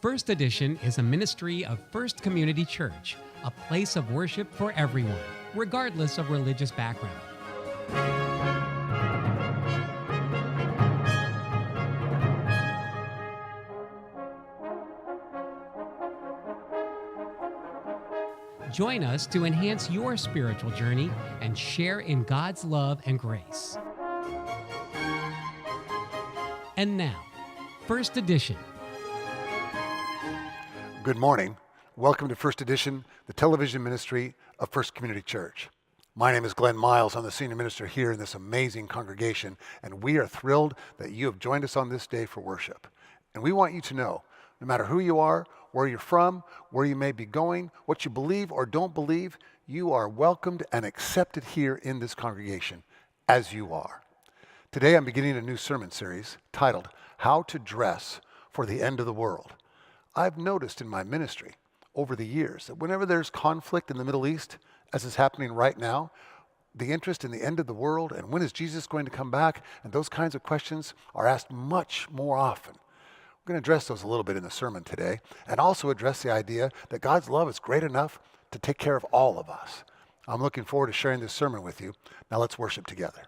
First Edition is a ministry of First Community Church, a place of worship for everyone, regardless of religious background. Join us to enhance your spiritual journey and share in God's love and grace. And now, First Edition. Good morning. Welcome to First Edition, the television ministry of First Community Church. My name is Glenn Miles. I'm the senior minister here in this amazing congregation, and we are thrilled that you have joined us on this day for worship. And we want you to know, no matter who you are, where you're from, where you may be going, what you believe or don't believe, you are welcomed and accepted here in this congregation as you are. Today I'm beginning a new sermon series titled, How to Dress for the End of the World. I've noticed in my ministry over the years that whenever there's conflict in the Middle East, as is happening right now, the interest in the end of the world and when is Jesus going to come back and those kinds of questions are asked much more often. We're going to address those a little bit in the sermon today and also address the idea that God's love is great enough to take care of all of us. I'm looking forward to sharing this sermon with you. Now let's worship together.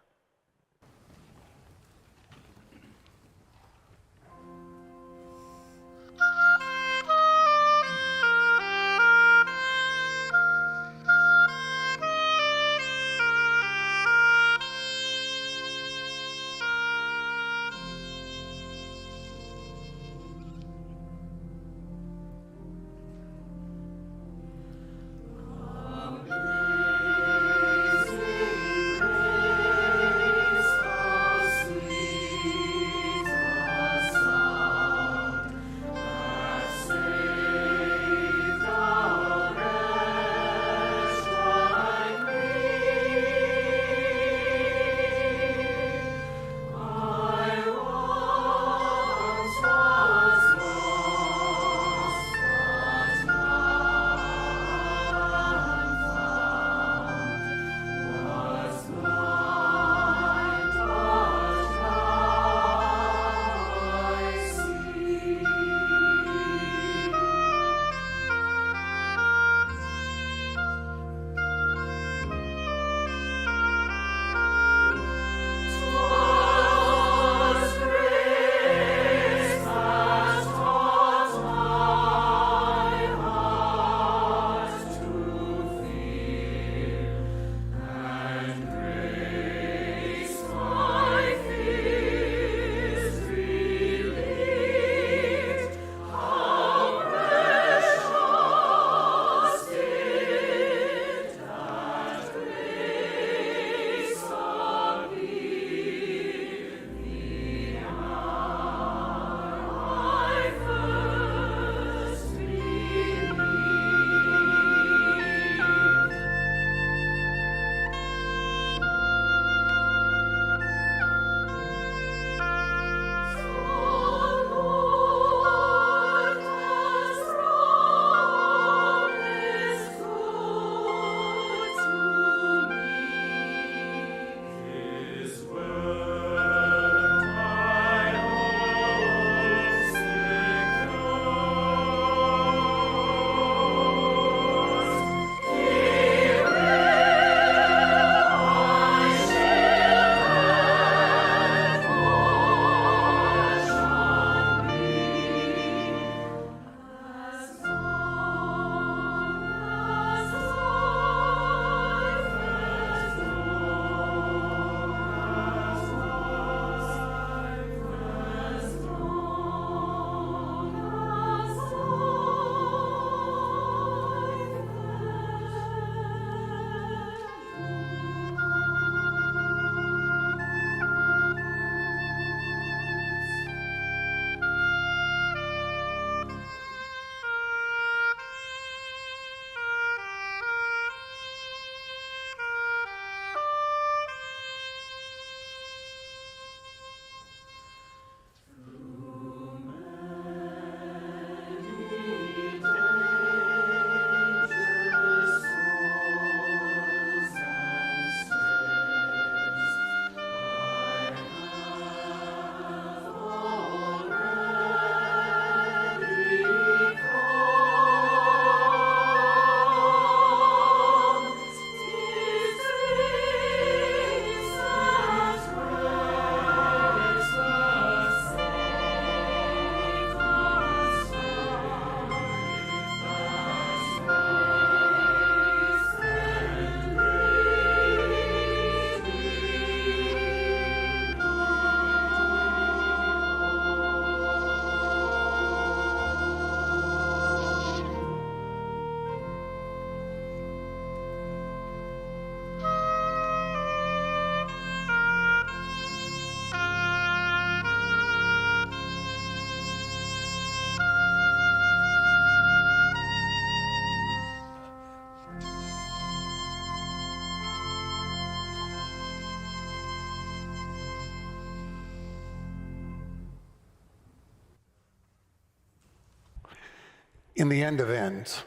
In the end of ends,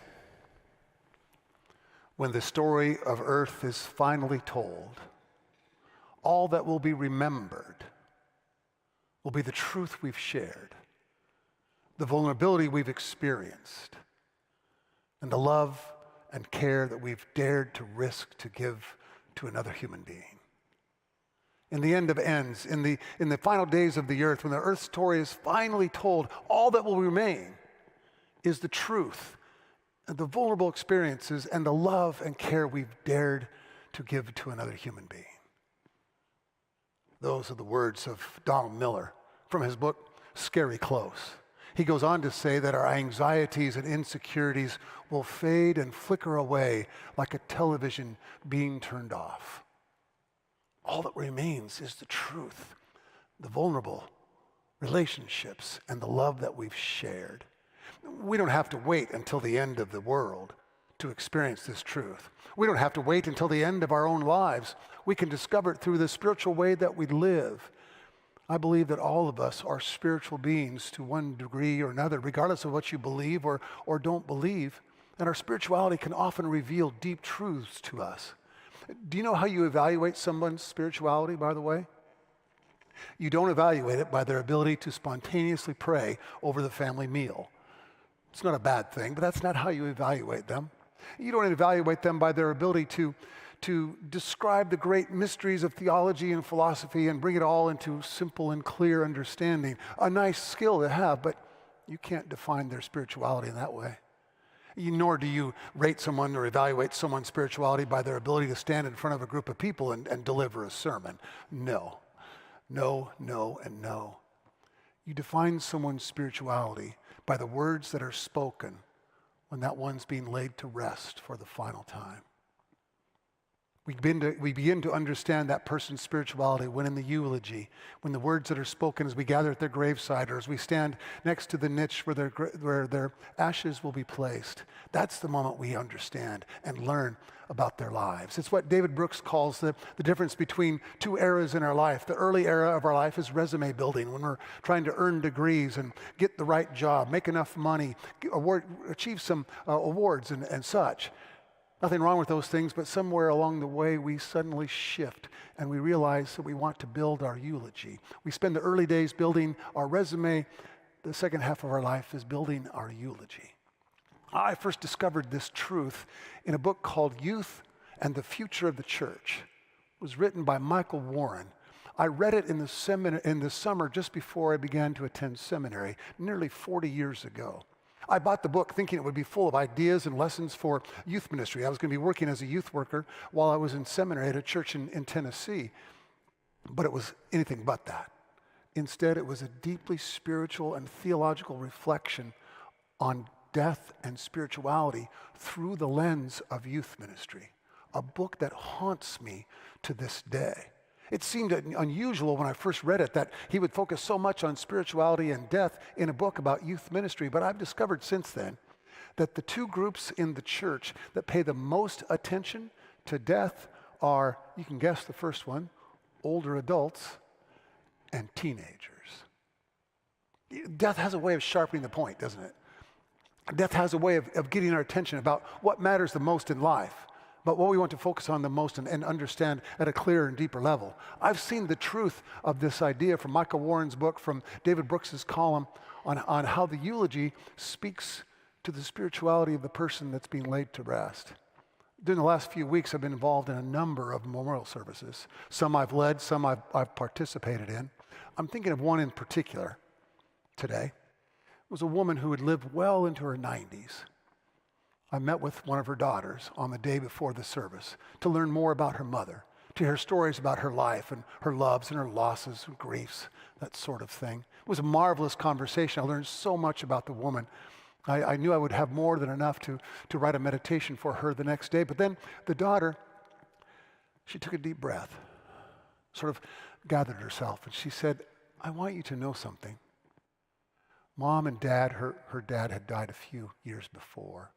when the story of earth is finally told, all that will be remembered will be the truth we've shared, the vulnerability we've experienced, and the love and care that we've dared to risk to give to another human being. In the end of ends, in the final days of the earth, when the earth story is finally told, all that will remain is the truth and the vulnerable experiences and the love and care we've dared to give to another human being. Those are the words of Donald Miller from his book, Scary Close. He goes on to say that our anxieties and insecurities will fade and flicker away like a television being turned off. All that remains is the truth, the vulnerable relationships, and the love that we've shared. We don't have to wait until the end of the world to experience this truth. We don't have to wait until the end of our own lives. We can discover it through the spiritual way that we live. I believe that all of us are spiritual beings to one degree or another, regardless of what you believe or don't believe. And our spirituality can often reveal deep truths to us. Do you know how you evaluate someone's spirituality, by the way? You don't evaluate it by their ability to spontaneously pray over the family meal. It's not a bad thing, but that's not how you evaluate them. You don't evaluate them by their ability to describe the great mysteries of theology and philosophy and bring it all into simple and clear understanding. A nice skill to have, but you can't define their spirituality in that way. Nor do you rate someone or evaluate someone's spirituality by their ability to stand in front of a group of people and deliver a sermon. No, no, no, and no. You define someone's spirituality by the words that are spoken when that one's being laid to rest for the final time. We begin to understand that person's spirituality when in the eulogy, when the words that are spoken as we gather at their graveside or as we stand next to the niche where their ashes will be placed. That's the moment we understand and learn about their lives. It's what David Brooks calls the difference between two eras in our life. The early era of our life is resume building, when we're trying to earn degrees and get the right job, make enough money, achieve some awards and such. Nothing wrong with those things, but somewhere along the way we suddenly shift and we realize that we want to build our eulogy. We spend the early days building our resume. The second half of our life is building our eulogy. I first discovered this truth in a book called Youth and the Future of the Church. It was written by Michael Warren. I read it in the summer just before I began to attend seminary, nearly 40 years ago. I bought the book thinking it would be full of ideas and lessons for youth ministry. I was going to be working as a youth worker while I was in seminary at a church in Tennessee. But it was anything but that. Instead, it was a deeply spiritual and theological reflection on death and spirituality through the lens of youth ministry, a book that haunts me to this day. It seemed unusual when I first read it that he would focus so much on spirituality and death in a book about youth ministry, but I've discovered since then that the two groups in the church that pay the most attention to death are, you can guess the first one, older adults and teenagers. Death has a way of sharpening the point, doesn't it? Death has a way of getting our attention about what matters the most in life. But what we want to focus on the most and understand at a clearer and deeper level. I've seen the truth of this idea from Michael Warren's book, from David Brooks's column on how the eulogy speaks to the spirituality of the person that's being laid to rest. During the last few weeks, I've been involved in a number of memorial services. Some I've led, some I've participated in. I'm thinking of one in particular today. It was a woman who had lived well into her 90s. I met with one of her daughters on the day before the service to learn more about her mother, to hear stories about her life and her loves and her losses and griefs, that sort of thing. It was a marvelous conversation. I learned so much about the woman. I knew I would have more than enough to write a meditation for her the next day. But then the daughter, she took a deep breath, sort of gathered herself, and she said, I want you to know something. Mom and Dad, her dad had died a few years before.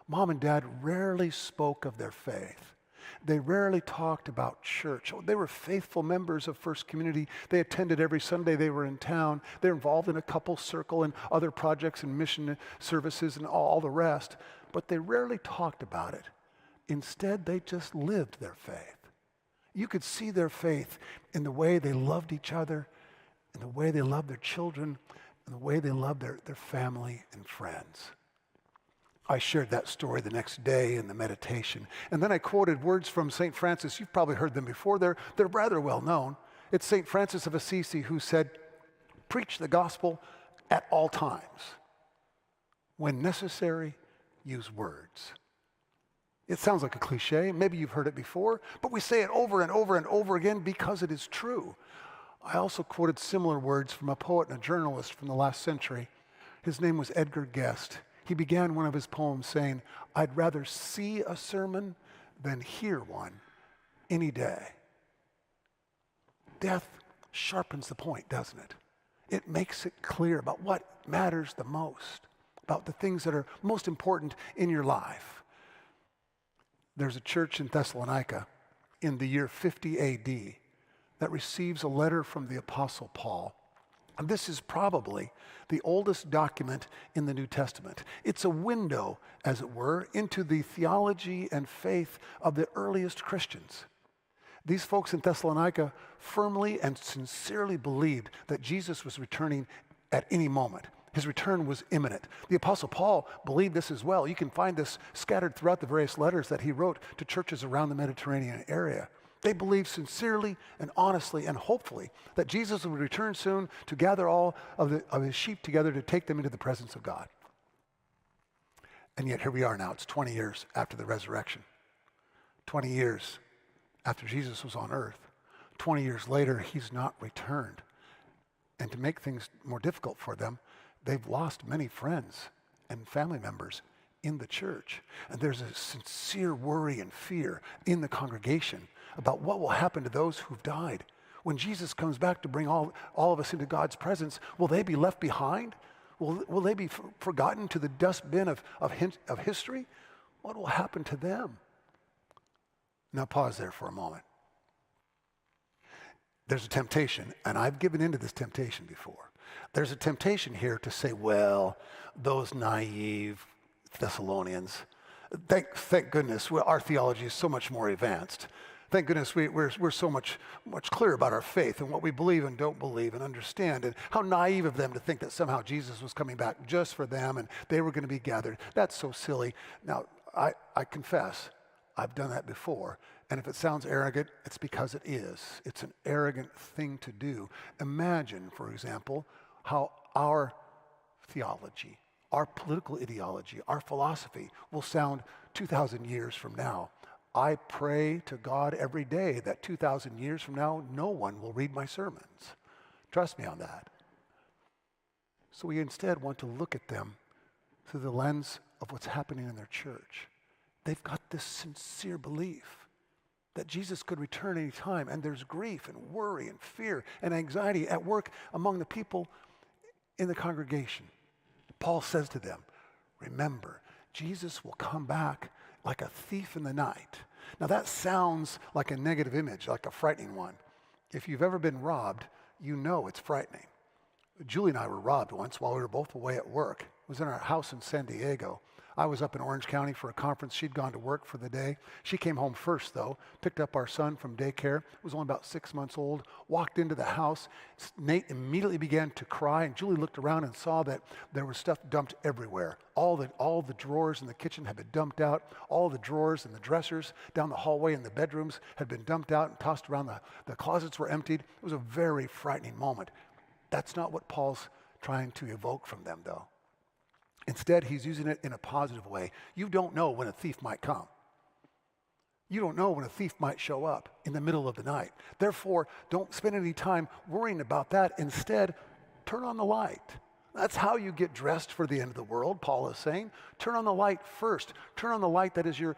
Mom and Dad rarely spoke of their faith. They rarely talked about church. Oh, they were faithful members of First Community. They attended every Sunday they were in town. They're involved in a couple circle and other projects and mission services and all the rest. But they rarely talked about it. Instead, they just lived their faith. You could see their faith in the way they loved each other, in the way they loved their children, in the way they loved their family and friends. I shared that story the next day in the meditation. And then I quoted words from St. Francis. You've probably heard them before. They're rather well known. It's St. Francis of Assisi who said, "Preach the gospel at all times. When necessary, use words." It sounds like a cliche. Maybe you've heard it before, but we say it over and over and over again because it is true. I also quoted similar words from a poet and a journalist from the last century. His name was Edgar Guest. He began one of his poems saying, "I'd rather see a sermon than hear one any day." Death sharpens the point, doesn't it? It makes it clear about what matters the most, about the things that are most important in your life. There's a church in Thessalonica in the year 50 AD that receives a letter from the Apostle Paul. And this is probably the oldest document in the New Testament. It's a window, as it were, into the theology and faith of the earliest Christians. These folks in Thessalonica firmly and sincerely believed that Jesus was returning at any moment. His return was imminent. The Apostle Paul believed this as well. You can find this scattered throughout the various letters that he wrote to churches around the Mediterranean area. They believed sincerely and honestly and hopefully that Jesus would return soon to gather all of his sheep together to take them into the presence of God. And yet here we are now. It's 20 years after the resurrection. 20 years after Jesus was on earth. 20 years later, he's not returned. And to make things more difficult for them, they've lost many friends and family members in the church. And there's a sincere worry and fear in the congregation about what will happen to those who've died. When Jesus comes back to bring all of us into God's presence, will they be left behind? Will they be forgotten to the dustbin of history? What will happen to them? Now pause there for a moment. There's a temptation, and I've given into this temptation before. There's a temptation here to say, well, those naive Thessalonians, thank goodness our theology is so much more advanced. Thank goodness we're so much clearer about our faith and what we believe and don't believe and understand, and how naive of them to think that somehow Jesus was coming back just for them and they were going to be gathered. That's so silly. Now, I confess, I've done that before, and if it sounds arrogant, it's because it is. It's an arrogant thing to do. Imagine, for example, how our theology, our political ideology, our philosophy will sound 2,000 years from now. I pray to God every day that 2,000 years from now, no one will read my sermons. Trust me on that. So we instead want to look at them through the lens of what's happening in their church. They've got this sincere belief that Jesus could return any time, and there's grief and worry and fear and anxiety at work among the people in the congregation. Paul says to them, remember, Jesus will come back like a thief in the night. Now that sounds like a negative image, like a frightening one. If you've ever been robbed, you know it's frightening. Julie and I were robbed once while we were both away at work. It was in our house in San Diego. I was up in Orange County for a conference. She'd gone to work for the day. She came home first, though, picked up our son from daycare. He was only about 6 months old, walked into the house. Nate immediately began to cry, and Julie looked around and saw that there was stuff dumped everywhere. All the drawers in the kitchen had been dumped out. All the drawers and the dressers down the hallway in the bedrooms had been dumped out and tossed around. The closets were emptied. It was a very frightening moment. That's not what Paul's trying to evoke from them, though. Instead, he's using it in a positive way. You don't know when a thief might come. You don't know when a thief might show up in the middle of the night. Therefore, don't spend any time worrying about that. Instead, turn on the light. That's how you get dressed for the end of the world, Paul is saying. Turn on the light first. Turn on the light that is your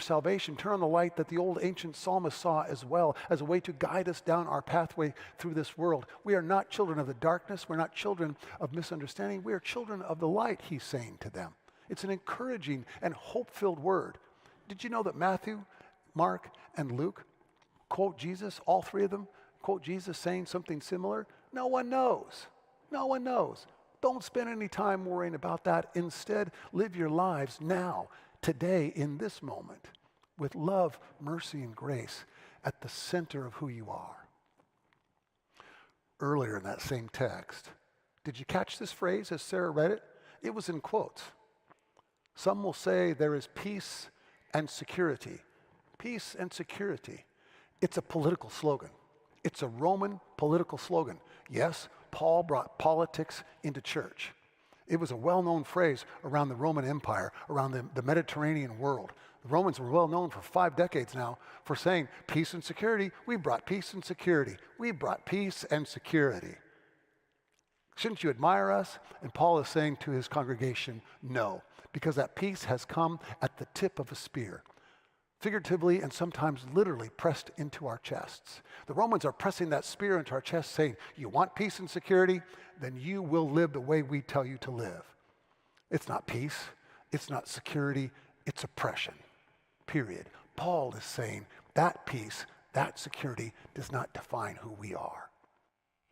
salvation. Turn on the light that the old ancient psalmist saw as well, as a way to guide us down our pathway through this world. We are not children of the darkness. We're not children of misunderstanding. We are children of the light, he's saying to them. It's an encouraging and hope-filled word. Did you know that Matthew Mark, and Luke quote Jesus, all three of them quote Jesus saying something similar? No one knows. No one knows. Don't spend any time worrying about that. Instead, live your lives now, today, in this moment, with love, mercy, and grace at the center of who you are. Earlier in that same text, did you catch this phrase as Sarah read it? It was in quotes. Some will say there is peace and security. Peace and security. It's a political slogan. It's a Roman political slogan. Yes, Paul brought politics into church. It was a well-known phrase around the Roman Empire, around the Mediterranean world. The Romans were well known for 5 decades now for saying peace and security. We brought peace and security. We brought peace and security. Shouldn't you admire us? And Paul is saying to his congregation, no, because that peace has come at the tip of a spear, figuratively and sometimes literally pressed into our chests. The Romans are pressing that spear into our chest saying, you want peace and security? Then you will live the way we tell you to live. It's not peace, it's not security, it's oppression, period. Paul is saying that peace, that security does not define who we are.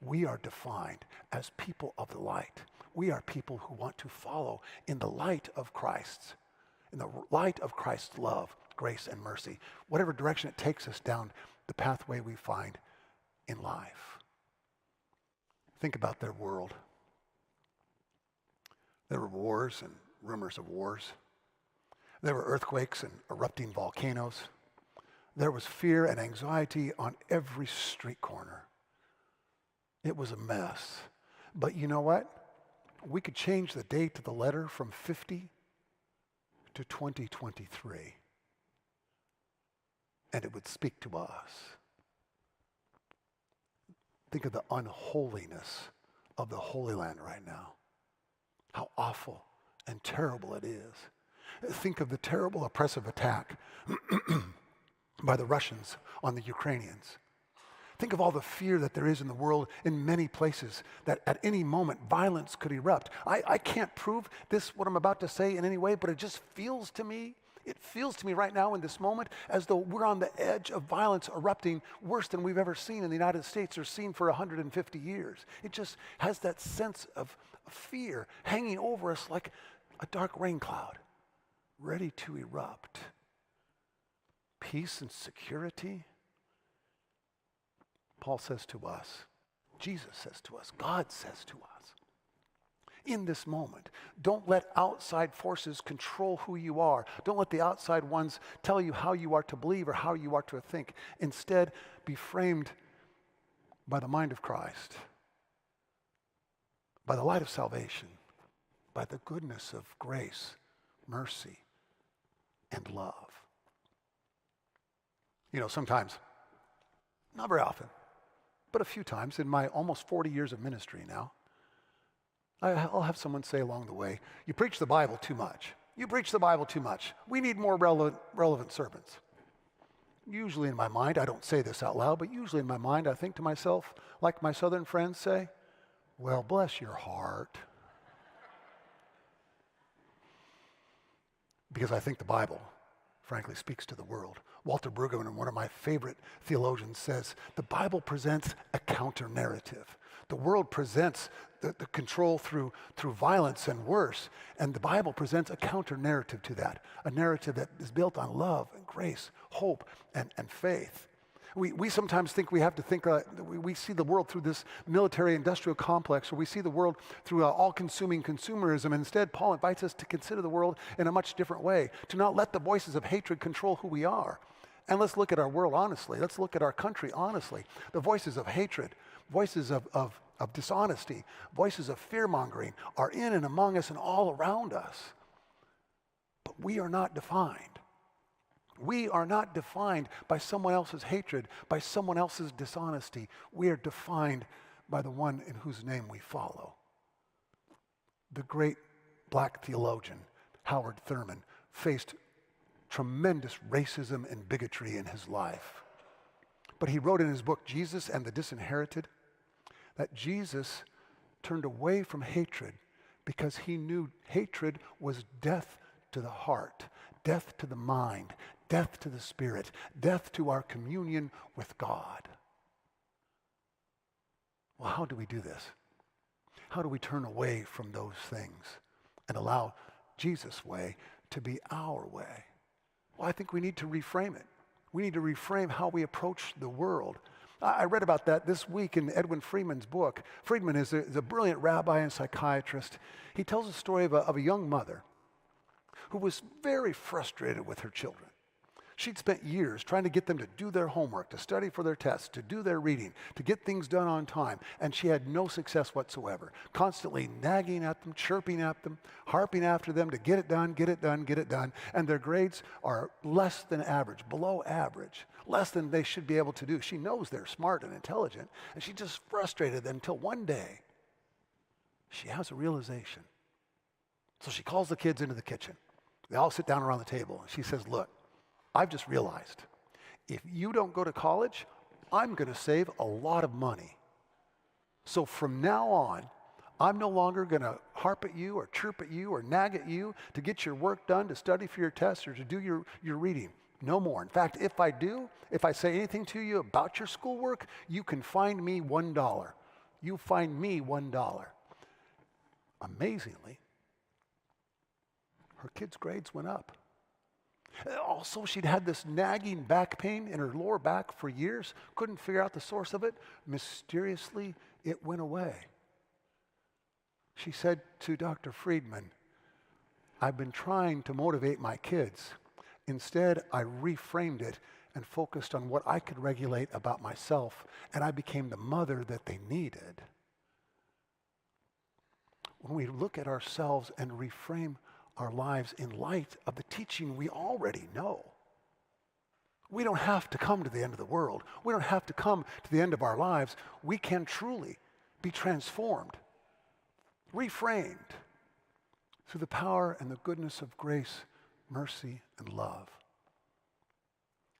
We are defined as people of the light. We are people who want to follow in the light of Christ, in the light of Christ's love, grace, and mercy, whatever direction it takes us down the pathway we find in life. Think about their world. There were wars and rumors of wars. There were earthquakes and erupting volcanoes. There was fear and anxiety on every street corner. It was a mess. But you know what? We could change the date to the letter from 50 to 2023. And it would speak to us. Think of the unholiness of the Holy Land right now. How awful and terrible it is. Think of the terrible oppressive attack by the Russians on the Ukrainians. Think of all the fear that there is in the world in many places, that at any moment violence could erupt. I can't prove this, what I'm about to say, in any way, but it just feels to me, right now in this moment as though we're on the edge of violence erupting worse than we've ever seen in the United States or seen for 150 years. It just has that sense of fear hanging over us like a dark rain cloud, ready to erupt. Peace and security. Paul says to us, Jesus says to us, God says to us, in this moment, don't let outside forces control who you are. Don't let the outside ones tell you how you are to believe or how you are to think. Instead, be framed by the mind of Christ, by the light of salvation, by the goodness of grace, mercy, and love. You know, sometimes, not very often, but a few times in my almost 40 years of ministry now, I'll have someone say along the way, you preach the Bible too much. You preach the Bible too much. We need more relevant sermons. Usually in my mind, I don't say this out loud, but usually in my mind, I think to myself, like my southern friends say, well, bless your heart. Because I think the Bible, frankly, speaks to the world. Walter Brueggemann, one of my favorite theologians, says, the Bible presents a counter-narrative. The world presents the control through violence and worse, and the Bible presents a counter-narrative to that, a narrative that is built on love and grace, hope, and faith. We sometimes think we have to think, we see the world through this military-industrial complex, or we see the world through all-consuming consumerism. Instead, Paul invites us to consider the world in a much different way, to not let the voices of hatred control who we are. And let's look at our world honestly. Let's look at our country honestly. The voices of hatred, voices of dishonesty, voices of fear-mongering are in and among us and all around us. But we are not defined. We are not defined by someone else's hatred, by someone else's dishonesty. We are defined by the one in whose name we follow. The great black theologian, Howard Thurman, faced tremendous racism and bigotry in his life. But he wrote in his book, Jesus and the Disinherited, that Jesus turned away from hatred because he knew hatred was death to the heart, death to the mind, death to the spirit, death to our communion with God. Well, how do we do this? How do we turn away from those things and allow Jesus' way to be our way? Well, I think we need to reframe it. We need to reframe how we approach the world. I read about that this week in Edwin Friedman's book. Friedman is a brilliant rabbi and psychiatrist. He tells a story of a young mother who was very frustrated with her children. She'd spent years trying to get them to do their homework, to study for their tests, to do their reading, to get things done on time, and she had no success whatsoever. Constantly nagging at them, chirping at them, harping after them to get it done, get it done, get it done, and their grades are less than average, below average, less than they should be able to do. She knows they're smart and intelligent, and she's just frustrated until one day she has a realization. So she calls the kids into the kitchen. They all sit down around the table, and she says, look, I've just realized, if you don't go to college, I'm going to save a lot of money. So from now on, I'm no longer going to harp at you or chirp at you or nag at you to get your work done, to study for your tests, or to do your reading. No more. In fact, if I say anything to you about your schoolwork, you can find me $1. You find me $1. Amazingly, her kids' grades went up. Also, she'd had this nagging back pain in her lower back for years, couldn't figure out the source of it. Mysteriously, it went away. She said to Dr. Friedman, I've been trying to motivate my kids. Instead, I reframed it and focused on what I could regulate about myself, and I became the mother that they needed. When we look at ourselves and reframe our lives in light of the teaching we already know, we don't have to come to the end of the world. We don't have to come to the end of our lives. We can truly be transformed, reframed through the power and the goodness of grace, mercy, and love.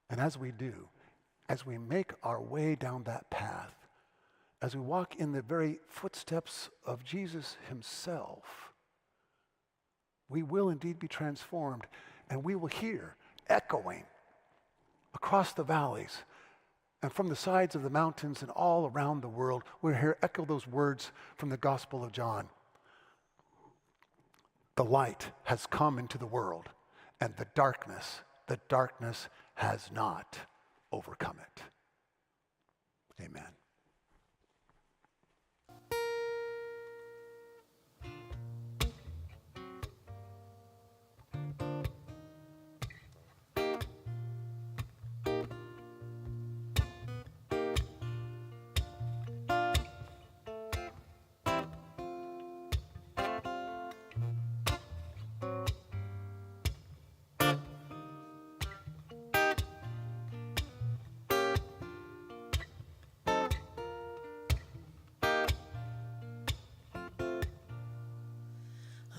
And as we do, as we make our way down that path, as we walk in the very footsteps of Jesus himself, we will indeed be transformed, and we will hear echoing across the valleys and from the sides of the mountains and all around the world. We'll hear echo those words from the Gospel of John. The light has come into the world, and the darkness has not overcome it. Amen.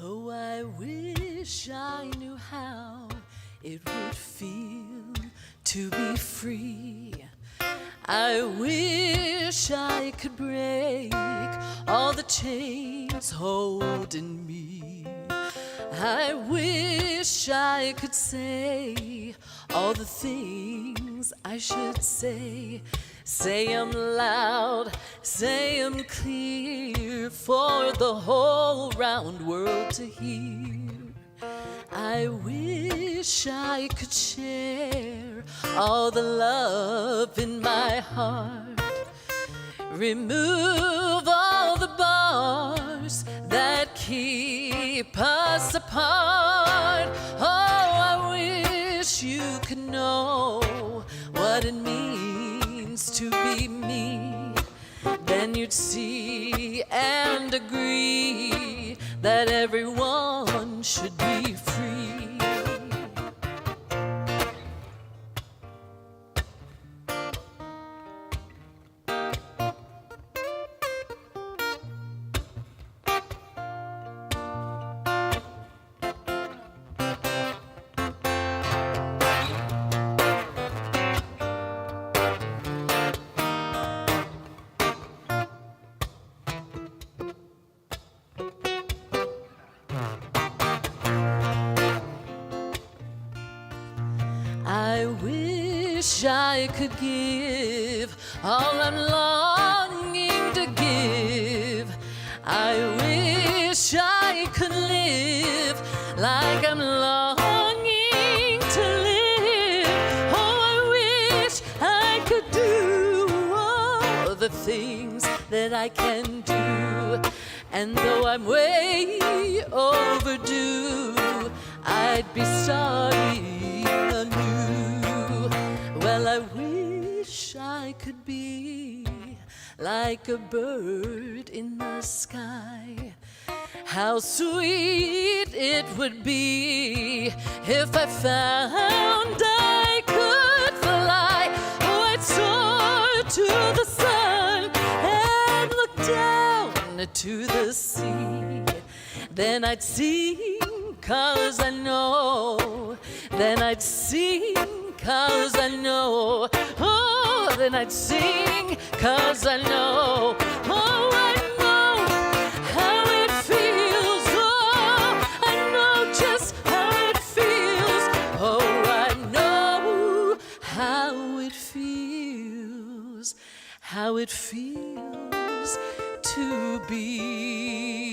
Oh, I wish I knew how it would feel to be free. I wish I could break all the chains holding me. I wish I could say all the things I should say. Say 'em loud, say 'em clear for the whole round world to hear. I wish I could share all the love in my heart. Remove all the bars that keep us apart. Oh, I wish you could know what it means to be me. Then you'd see and agree that everyone should be free. wish I could give all I'm longing to give. I wish I could live like I'm longing to live. Oh, I wish I could do all the things that I can do. And though I'm way overdue, I'd be starting anew. Well, I wish I could be like a bird in the sky. How sweet it would be if I found I could fly. Oh, I'd soar to the sun and look down to the sea. Then I'd sing 'cause I know. Then I'd sing 'cause I know. Oh, then I'd sing 'cause I know. Oh, I know how it feels. Oh, I know just how it feels. Oh, I know how it feels. How it feels to be